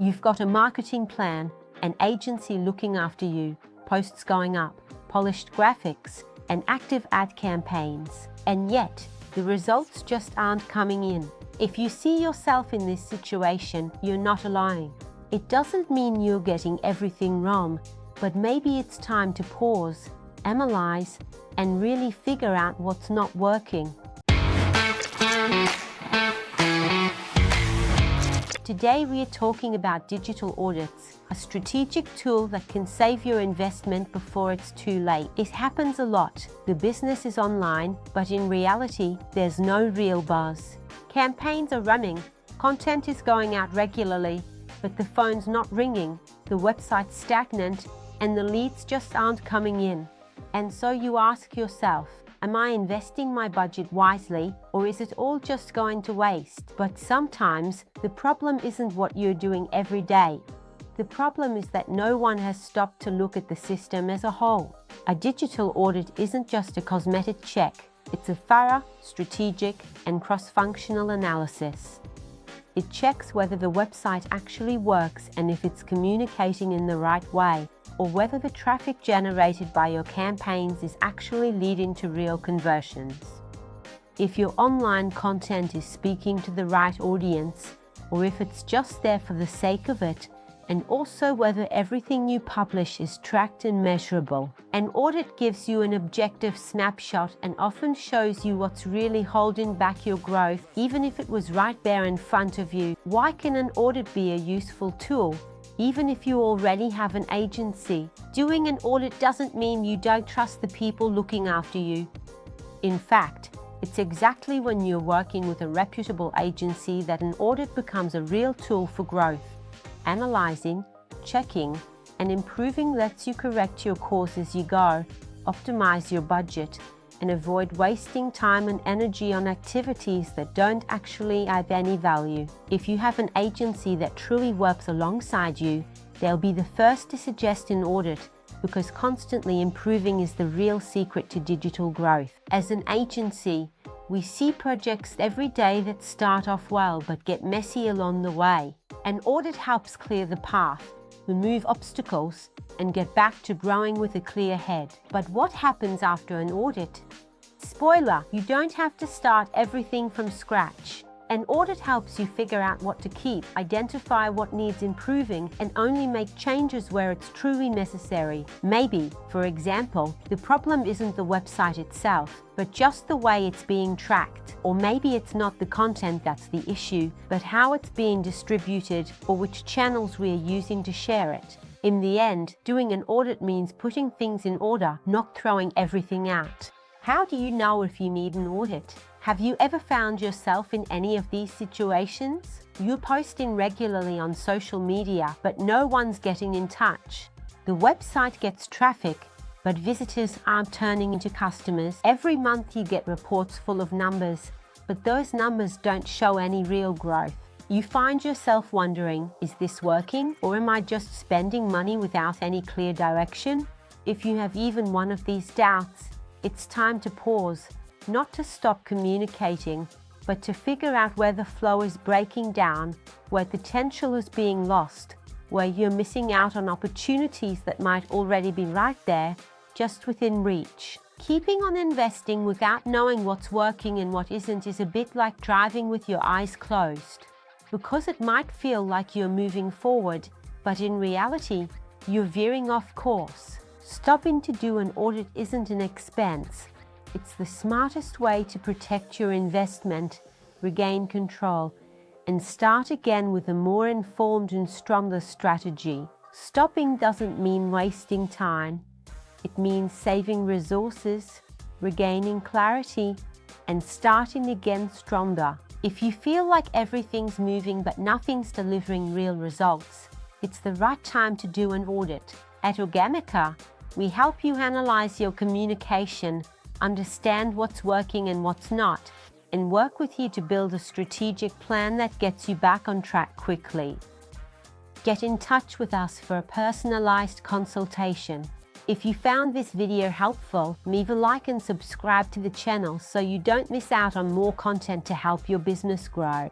You've got a marketing plan, an agency looking after you, posts going up, polished graphics, and active ad campaigns. And yet, the results just aren't coming in. If you see yourself in this situation, you're not alone. It doesn't mean you're getting everything wrong, but maybe it's time to pause, analyze, and really figure out what's not working. Today we are talking about digital audits, a strategic tool that can save your investment before it's too late. It happens a lot. The business is online, but in reality, there's no real buzz. Campaigns are running, content is going out regularly, but the phone's not ringing, the website's stagnant, and the leads just aren't coming in. And so you ask yourself, am I investing my budget wisely, or is it all just going to waste? But sometimes the problem isn't what you're doing every day. The problem is that no one has stopped to look at the system as a whole. A digital audit isn't just a cosmetic check. It's a thorough, strategic, and cross-functional analysis. It checks whether the website actually works and if it's communicating in the right way, or whether the traffic generated by your campaigns is actually leading to real conversions. If your online content is speaking to the right audience, or if it's just there for the sake of it, and also whether everything you publish is tracked and measurable. An audit gives you an objective snapshot and often shows you what's really holding back your growth, even if it was right there in front of you. Why can an audit be a useful tool? Even if you already have an agency, doing an audit doesn't mean you don't trust the people looking after you. In fact, it's exactly when you're working with a reputable agency that an audit becomes a real tool for growth. Analyzing, checking, and improving lets you correct your course as you go, optimize your budget, and avoid wasting time and energy on activities that don't actually add any value. If you have an agency that truly works alongside you, they'll be the first to suggest an audit, because constantly improving is the real secret to digital growth. As an agency, we see projects every day that start off well but get messy along the way. An audit helps clear the path, remove obstacles, and get back to growing with a clear head. But what happens after an audit? Spoiler, you don't have to start everything from scratch. An audit helps you figure out what to keep, identify what needs improving, and only make changes where it's truly necessary. Maybe, for example, the problem isn't the website itself, but just the way it's being tracked. Or maybe it's not the content that's the issue, but how it's being distributed or which channels we are using to share it. In the end, doing an audit means putting things in order, not throwing everything out. How do you know if you need an audit? Have you ever found yourself in any of these situations? You're posting regularly on social media, but no one's getting in touch. The website gets traffic, but visitors aren't turning into customers. Every month you get reports full of numbers, but those numbers don't show any real growth. You find yourself wondering, is this working, or am I just spending money without any clear direction? If you have even one of these doubts, it's time to pause, not to stop communicating, but to figure out where the flow is breaking down, where potential is being lost, where you're missing out on opportunities that might already be right there, just within reach. Keeping on investing without knowing what's working and what isn't is a bit like driving with your eyes closed. Because it might feel like you're moving forward, but in reality, you're veering off course. Stopping to do an audit isn't an expense. It's the smartest way to protect your investment, regain control, and start again with a more informed and stronger strategy. Stopping doesn't mean wasting time. It means saving resources, regaining clarity, and starting again stronger. If you feel like everything's moving but nothing's delivering real results, it's the right time to do an audit. At Organica, we help you analyze your communication, understand what's working and what's not, and work with you to build a strategic plan that gets you back on track quickly. Get in touch with us for a personalized consultation. If you found this video helpful, leave a like and subscribe to the channel so you don't miss out on more content to help your business grow.